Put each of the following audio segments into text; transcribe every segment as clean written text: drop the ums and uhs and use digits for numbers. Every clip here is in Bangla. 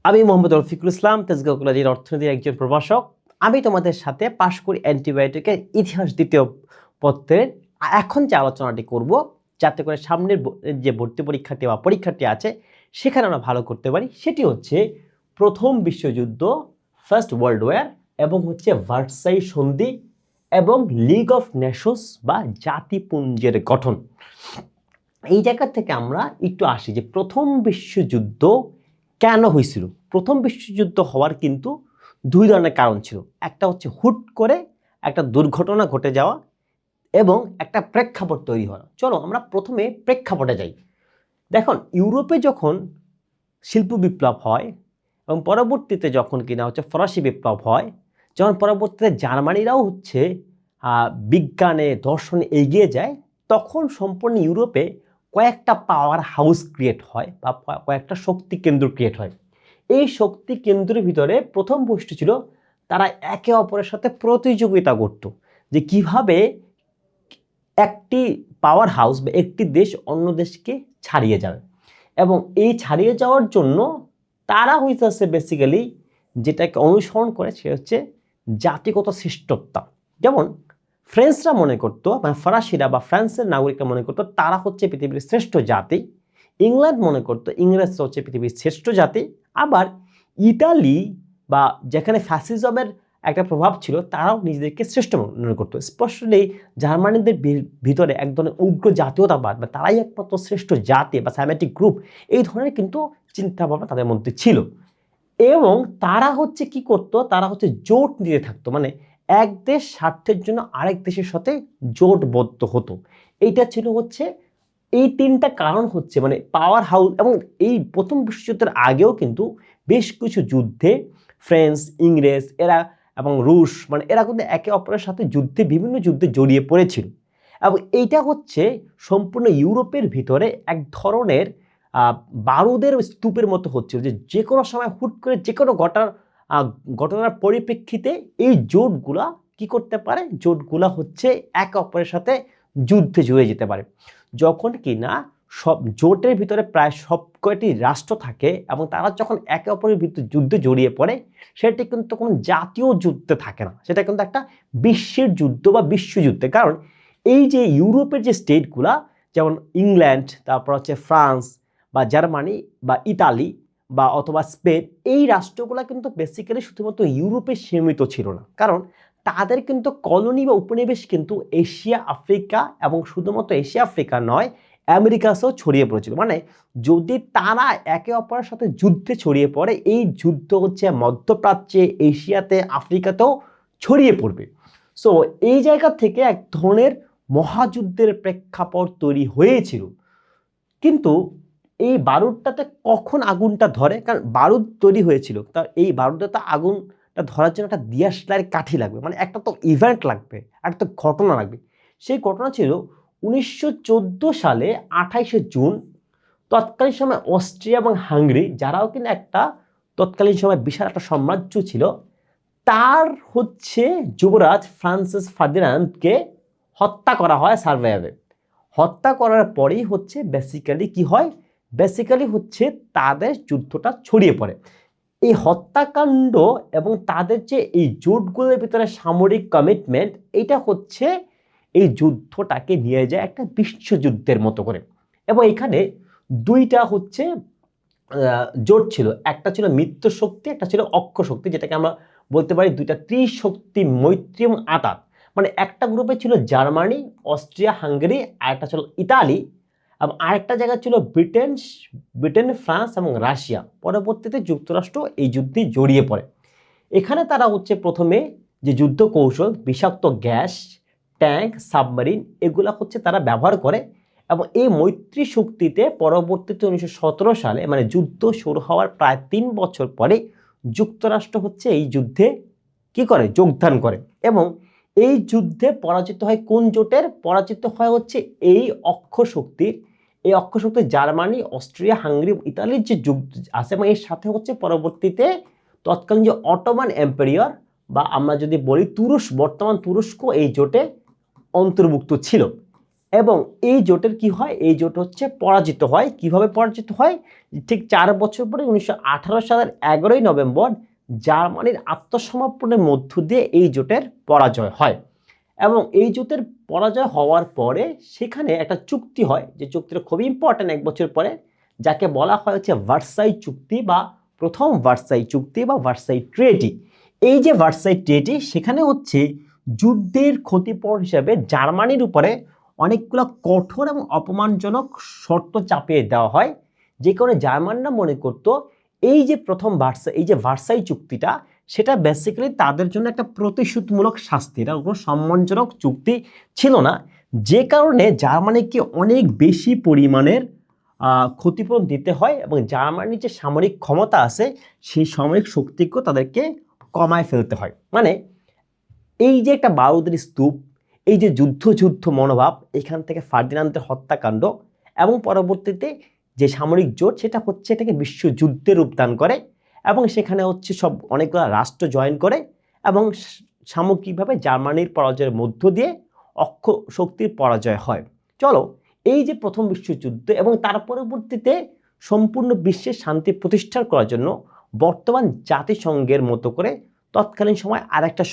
আমি মোহাম্মদ রফিকুল ইসলাম, তেজগাঁও কলেজের অর্থনীতির একজন প্রভাষক। আমি তোমাদের সাথে পাশ করি অ্যান্টিবায়োটিকের ইতিহাস দ্বিতীয় পত্রের এখন যে আলোচনাটি করব, যাতে করে সামনের যে ভর্তি পরীক্ষাটি বা পরীক্ষাটি আছে সেখানে আমরা ভালো করতে পারি। সেটি হচ্ছে প্রথম বিশ্বযুদ্ধ, ফার্স্ট ওয়ার্ল্ড ওয়ার, এবং হচ্ছে ভার্সাই সন্ধি এবং লিগ অফ নেশনস বা জাতিপুঞ্জের গঠন। এই জায়গা থেকে আমরা একটু আসি যে প্রথম বিশ্বযুদ্ধ কেন হয়েছিল। প্রথম বিশ্বযুদ্ধ হওয়ার কিন্তু দুই ধরনের কারণ ছিল। একটা হচ্ছে হুট করে একটা দুর্ঘটনা ঘটে যাওয়া এবং একটা প্রেক্ষাপট তৈরি হওয়া। চলো আমরা প্রথমে প্রেক্ষাপটে যাই। দেখুন, ইউরোপে যখন শিল্প বিপ্লব হয় এবং পরবর্তীতে যখন কিনা হচ্ছে ফরাসি বিপ্লব হয়, যখন পরবর্তীতে জার্মানিরাও হচ্ছে বিজ্ঞানে দর্শনে এগিয়ে যায়, তখন সম্পূর্ণ ইউরোপে কয়েকটা পাওয়ার হাউস ক্রিয়েট হয় বা কয়েকটা শক্তি কেন্দ্র ক্রিয়েট হয়। এই শক্তি কেন্দ্রের ভিতরে প্রথম বৈশিষ্ট্য ছিল তারা একে অপরের সাথে প্রতিযোগিতা করত যে কিভাবে একটি পাওয়ার হাউস বা একটি দেশ অন্য দেশকে ছাড়িয়ে যাবে। এবং এই ছাড়িয়ে যাওয়ার জন্য তারা হইতেছে বেসিক্যালি যেটাকে অনুসরণ করে সে হচ্ছে জাতিগত শ্রেষ্ঠত্ব। যেমন ফ্রেঞ্চরা মনে করতো, মানে ফরাসিরা বা ফ্রান্সের নাগরিকরা মনে করতো তারা হচ্ছে পৃথিবীর শ্রেষ্ঠ জাতি। ইংল্যান্ড মনে করতো ইংরেজরা হচ্ছে পৃথিবীর শ্রেষ্ঠ জাতি। আবার ইতালি বা যেখানে ফ্যাসিজমের একটা প্রভাব ছিল, তারাও নিজেদেরকে শ্রেষ্ঠ মনে করতো। স্পেশালি জার্মানিদের ভিতরে এক ধরনের উগ্র জাতীয়তাবাদ বা তারাই একমাত্র শ্রেষ্ঠ জাতি বা সেমেটিক গ্রুপ, এই ধরনের কিন্তু চিন্তাভাবনা তাদের মধ্যে ছিল। এবং তারা হচ্ছে কি করতো, তারা হচ্ছে জোট নিতে থাকতো, মানে এক দেশ স্বার্থের জন্য আরেক দেশের সাথে জোটবদ্ধ হতো। এইটা ছিল হচ্ছে এই তিনটা কারণ হচ্ছে মানে পাওয়ার হাউস। এবং এই প্রথম বিশ্বযুদ্ধের আগেও কিন্তু বেশ কিছু যুদ্ধে ফ্রান্স, ইংরেজ এরা এবং রুশ, মানে এরা কিন্তু একে অপরের সাথে বিভিন্ন যুদ্ধে জড়িয়ে পড়েছিল। এবং এইটা হচ্ছে সম্পূর্ণ ইউরোপের ভিতরে এক ধরনের বারুদের স্তূপের মতো হচ্ছিল, যে কোনো সময় হুট করে যে কোনো ঘটনার পরিপ্রেক্ষিতে এই জোটগুলা কি করতে পারে, জোটগুলা হচ্ছে একে অপরের সাথে যুদ্ধে জড়িয়ে যেতে পারে। যখন কি না সব জোটের ভিতরে প্রায় সব কয়টি রাষ্ট্র থাকে এবং তারা যখন একে অপরের ভিতরে যুদ্ধে জড়িয়ে পড়ে, সেটি কিন্তু কোনো জাতীয় যুদ্ধে থাকে না, সেটা কিন্তু একটা বিশ্বের যুদ্ধ বা বিশ্বযুদ্ধে। কারণ এই যে ইউরোপের যে স্টেটগুলা, যেমন ইংল্যান্ড, তারপর হচ্ছে ফ্রান্স বা জার্মানি বা ইতালি বা অথবা স্পেন, এই রাষ্ট্রগুলো কিন্তু বেসিক্যালি শুধুমাত্র ইউরোপে সীমিত ছিল না। কারণ তাদের কিন্তু কলোনি বা উপনিবেশ কিন্তু এশিয়া, আফ্রিকা এবং শুধুমাত্র এশিয়া আফ্রিকা নয়, আমেরিকাতেও ছড়িয়ে পড়েছিল। মানে যদি তারা একে অপরের সাথে যুদ্ধে ছড়িয়ে পড়ে, এই যুদ্ধ হচ্ছে মধ্যপ্রাচ্যে, এশিয়াতে, আফ্রিকাতেও ছড়িয়ে পড়বে। সো এই জায়গা থেকে এক ধরনের মহাযুদ্ধের প্রেক্ষাপট তৈরি হয়েছিল। কিন্তু এই বারুদটাতে কখন আগুনটা ধরে, কারণ বারুদ তৈরি হয়েছিল, তার এই বারুদটা আগুনটা ধরার জন্য একটা দিয়াশলাইয়ের কাঠি লাগবে, মানে একটা তো ইভেন্ট লাগবে, একটা ঘটনা লাগবে। সেই ঘটনা ছিল 1914 সালে 28শে জুন। তৎকালীন সময় অস্ট্রিয়া এবং হাঙ্গেরি, যারাও কিনা একটা তৎকালীন সময় বিশাল একটা সাম্রাজ্য ছিল, তার হচ্ছে যুবরাজ ফ্রান্সিস ফার্ডিনান্ডকে হত্যা করা হয় সার্ভেয়ারে। হত্যা করার পরেই হচ্ছে বেসিক্যালি কি হয়, বেসিক্যালি হচ্ছে তাদের যুদ্ধটা ছড়িয়ে পড়ে। এই হত্যাকাণ্ড এবং তাদের যে এই জোটগুলোর ভিতরে সামরিক কমিটমেন্ট, এটা হচ্ছে এই যুদ্ধটাকে নিয়ে যায় একটা বিশ্বযুদ্ধের মতো করে। এবং এখানে দুইটা হচ্ছে জোট ছিল, একটা ছিল মিত্র শক্তি, একটা ছিল অক্ষ শক্তি, যেটাকে আমরা বলতে পারি দুইটা ত্রিশক্তি, মৈত্রী এবং আতাত। মানে একটা গ্রুপে ছিল জার্মানি, অস্ট্রিয়া, হাঙ্গেরি, আর একটা ছিল ইতালি, এবং আরেকটা জায়গা ছিল ব্রিটেন, ফ্রান্স এবং রাশিয়া। পরবর্তীতে যুক্তরাষ্ট্র এই যুদ্ধে জড়িয়ে পড়ে। এখানে তারা হচ্ছে প্রথমে যে যুদ্ধ কৌশল, বিষাক্ত গ্যাস, ট্যাঙ্ক, সাবমেরিন, এগুলা হচ্ছে তারা ব্যবহার করে। এবং এই মৈত্রী শক্তিতে পরবর্তীতে 1917 সালে, মানে যুদ্ধ শুরু হওয়ার প্রায় 3 বছর পরে, যুক্তরাষ্ট্র হচ্ছে এই যুদ্ধে কি করে, যোগদান করে। এবং এই যুদ্ধে পরাজিত হয় কোন জোটের, পরাজিত হয় হচ্ছে এই অক্ষ শক্তির। এই অক্ষ শক্তি জার্মানি, অস্ট্রিয়া, হাঙ্গেরি, ইতালির যে যুদ্ধ আছে, এবং এর সাথে হচ্ছে পরবর্তীতে তৎকালীন যে অটোমান এম্পায়ার বা আমরা যদি বলি তুরস্ক, বর্তমান তুরস্ক এই জোটে অন্তর্ভুক্ত ছিল। এবং এই জোটের কি হয়, এই জোট হচ্ছে পরাজিত হয়। কিভাবে পরাজিত হয়, ঠিক 4 বছর পরে 1918 সালের 11ই নভেম্বর জার্মানির আত্মসমর্পণের মধ্য দিয়ে এই জোটের পরাজয় হয়। এবং এই জোটের পরাজয় হওয়ার পরে সেখানে একটা চুক্তি হয়, যে চুক্তিটা খুবই ইম্পর্ট্যান্ট 1 বছর পরে, যাকে বলা হয় হচ্ছে ভার্সাই চুক্তি বা প্রথম ভার্সাই চুক্তি বা ভার্সাই ট্রিটি। এই যে ভার্সাই ট্রিটি, সেখানে হচ্ছে যুদ্ধের ক্ষতিপূরণ হিসেবে জার্মানির উপরে অনেকগুলো কঠোর এবং অপমানজনক শর্ত চাপিয়ে দেওয়া হয়, যে কারণে জার্মানরা মনে করত এই যে প্রথম ভার্সাই চুক্তিটা, সেটা বেসিক্যালি তাদের জন্য একটা প্রতিশোধমূলক শাস্তি, এটা কোনো সম্মানজনক চুক্তি ছিল না, যে কারণে জার্মানিকে অনেক বেশি পরিমাণের ক্ষতিপূরণ দিতে হয় এবং জার্মানির যে সামরিক ক্ষমতা আছে সেই সামরিক শক্তিকেও তাদেরকে কমায় ফেলতে হয়। মানে এই যে একটা বারুদের স্তূপ, এই যে যুদ্ধ মনোভাব, এখান থেকে ফার্দিনান্দের হত্যাকাণ্ড এবং পরবর্তীতে যে সামরিক জোট, সেটা হচ্ছে এটাকে বিশ্বযুদ্ধে রূপদান করে এবং সেখানে হচ্ছে সব অনেকগুলো রাষ্ট্র জয়েন করে এবং সামগ্রিকভাবে জার্মানির পরাজয়ের মধ্য দিয়ে অক্ষ শক্তির পরাজয় হয়। চলো, এই যে প্রথম বিশ্বযুদ্ধ এবং তার পরবর্তীতে সম্পূর্ণ বিশ্বের শান্তি প্রতিষ্ঠা করার জন্য বর্তমান জাতিসংঘের মতো করে তৎকালীন সময় আরেকটা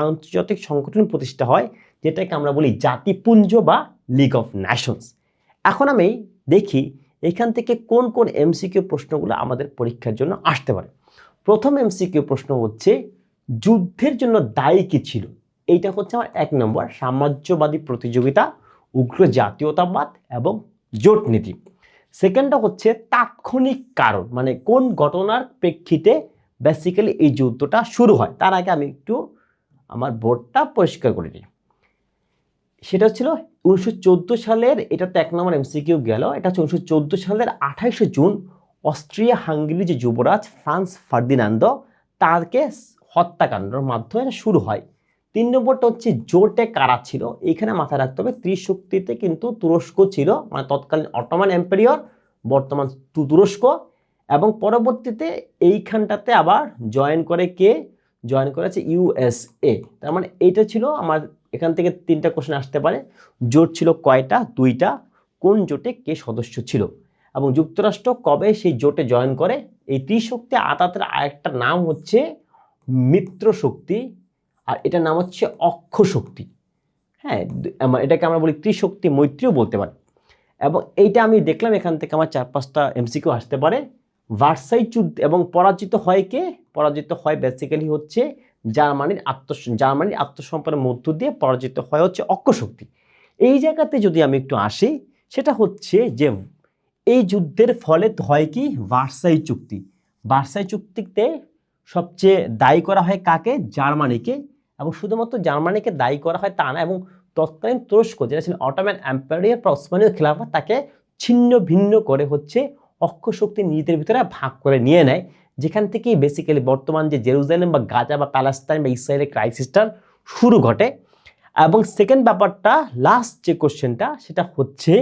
আন্তর্জাতিক সংগঠন প্রতিষ্ঠা হয়, যেটাকে আমরা বলি জাতিপুঞ্জ বা লিগ অফ নেশনস। এখন আমি দেখি এখান থেকে কোন কোন এমসিকিউ প্রশ্নগুলো আমাদের পরীক্ষার জন্য আসতে পারে। প্রথম এমসিকিউ প্রশ্ন হচ্ছে, যুদ্ধের জন্য দায়ী কি ছিল? এইটা হচ্ছে আমার 1 নম্বর, সাম্রাজ্যবাদী প্রতিযোগিতা, উগ্র জাতীয়তাবাদ এবং জোট নীতি। সেকেন্ডটা হচ্ছে তাৎক্ষণিক কারণ, মানে কোন ঘটনার প্রেক্ষিতে বেসিক্যালি এই যুদ্ধটা শুরু হয়। তার আগে আমি একটু আমার বোর্ডটা পরিষ্কার করে নিই। সেটা ছিল 1914 সালের, এটা তো 1 নম্বর এমসিকিউ গেল। এটা হচ্ছে 1914 সালের 28 জুন অস্ট্রিয়া হাঙ্গেরির যে যুবরাজ ফ্রান্স ফার্দিনান্দ, তাকে হত্যাকাণ্ডের মাধ্যমে শুরু হয়। 3 নম্বরটা হচ্ছে জোটে কারা ছিল। এখানে মাথায় রাখতে হবে ত্রিশক্তিতে কিন্তু তুরস্ক ছিল, মানে তৎকালীন অটোমান এম্পায়ার, বর্তমান তুরস্ক, এবং পরবর্তীতে এইখানটাতে আবার জয়েন করেছে ইউএসএ। তার মানে এইটা ছিল আমার, এখান থেকে 3টা কোশ্চেন আসতে পারে। জোট ছিল কয়টা? 2টা। কোন জোটে কে সদস্য ছিল? এবং যুক্তরাষ্ট্র কবে সেই জোটে জয়েন করে? এই ত্রিশক্তি আতাতের আরেকটা নাম হচ্ছে মিত্র শক্তি, আর এটার নাম হচ্ছে অক্ষ শক্তি। হ্যাঁ, এটাকে আমরা বলি ত্রিশক্তি মৈত্রীও বলতে পারি। এবং এইটা আমি দেখলাম এখান থেকে আমার 4-5টা এমসিকিউ আসতে পারে। ভার্সাই যুদ্ধ এবং পরাজিত হয় কে? পরাজিত হয় বেসিক্যালি হচ্ছে জার্মানির আত্মসমর্পণের মধ্য দিয়ে পরাজিত হয় হচ্ছে অক্ষশক্তি। এই জায়গাতে যদি আমি একটু আসি, সেটা হচ্ছে যে এই যুদ্ধের ফলে হয় কি, ভার্সাই চুক্তি। ভার্সাই চুক্তিতে সবচেয়ে দায়ী করা হয় কাকে? জার্মানিকে। এবং শুধুমাত্র জার্মানিকে দায়ী করা হয় তা না, এবং তৎকালীন তুরস্ক, যেটা ছিল অটোমান এম্পায়ার বা ওসমানীয় খিলাফত, তাকে ছিন্ন ভিন্ন করে হচ্ছে অক্ষশক্তি নিজেদের ভিতরে ভাগ করে নিয়ে নেয়, যেখান থেকেই বেসিক্যালি বর্তমান যে জেরুজালেম বা গাজা বা প্যালেস্টাইন বা ইসরায়েলের ক্রাইসিসটার শুরু ঘটে। এবং সেকেন্ড ব্যাপারটা, লাস্ট যে কোশ্চেনটা, সেটা হচ্ছে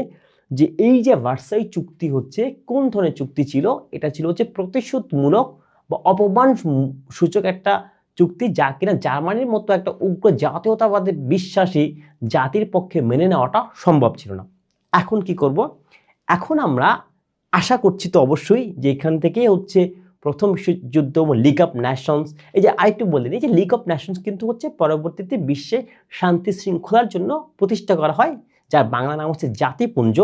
যে এই যে ভার্সাই চুক্তি হচ্ছে কোন ধরনের চুক্তি ছিল? এটা ছিল হচ্ছে প্রতিশোধমূলক বা অপমান সূচক একটা চুক্তি, যা কিনা জার্মানির মতো একটা উগ্র জাতীয়তাবাদে বিশ্বাসী জাতির পক্ষে মেনে নেওয়াটা সম্ভব ছিল না। এখন কি করব? এখন আমরা আশা করছি তো অবশ্যই যে এখান থেকে হচ্ছে প্রথম বিশ্বযুদ্ধ লিগ অফ নেশনস, এই যে আরেকটু বলে দিই যে লিগ অফ নেশনস কিন্তু হচ্ছে পরবর্তীতে বিশ্বে শান্তি শৃঙ্খলার জন্য প্রতিষ্ঠা করা হয়, যার বাংলা নাম হচ্ছে জাতিপুঞ্জ।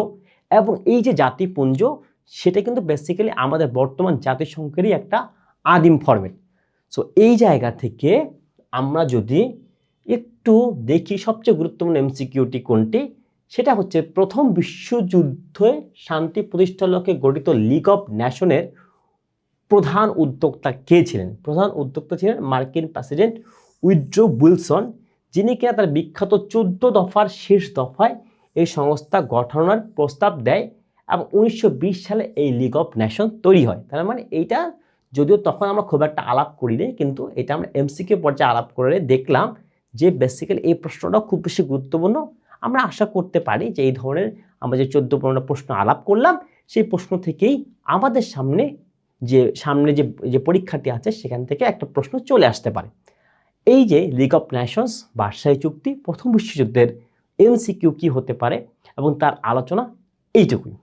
এবং এই যে জাতিপুঞ্জ, সেটা কিন্তু বেসিক্যালি আমাদের বর্তমান জাতিসংঘেরই একটা আদিম ফরম্যাট। সো এই জায়গা থেকে আমরা যদি একটু দেখি সবচেয়ে গুরুত্বপূর্ণ এমসিকিউটি কোনটি, সেটা হচ্ছে প্রথম বিশ্বযুদ্ধে শান্তি প্রতিষ্ঠার লক্ষ্যে গঠিত লিগ অফ নেশনের প্রধান উদ্যোক্তা কে ছিলেন? প্রধান উদ্যোক্তা ছিলেন মার্কিন প্রেসিডেন্ট উইড্রো উইলসন, যিনি কিনা তার বিখ্যাত 14 দফার শেষ দফায় এই সংস্থা গঠনের প্রস্তাব দেয় এবং 1920 সালে এই লিগ অফ নেশন তৈরি হয়। তার মানে এইটা যদিও তখন আমরা খুব একটা আলাপ করিনি, কিন্তু এটা আমরা এমসিকিউ পর্যায়ে আলাপ করে দেখলাম যে বেসিক্যালি এই প্রশ্নটা খুব বেশি গুরুত্বপূর্ণ। আমরা আশা করতে পারি যে এই ধরনের আমরা যে 14-15টা প্রশ্ন আলাপ করলাম, সেই প্রশ্ন থেকেই আমাদের সামনে যে পরীক্ষাটি আছে সেখান থেকে একটা প্রশ্ন চলে আসতে পারে। এই যে লিগ অফ নেশনস, ভার্সাই চুক্তি, প্রথম বিশ্বযুদ্ধের এমসিকিউ কি হতে পারে? এবং তার আলোচনা এইটুকুই।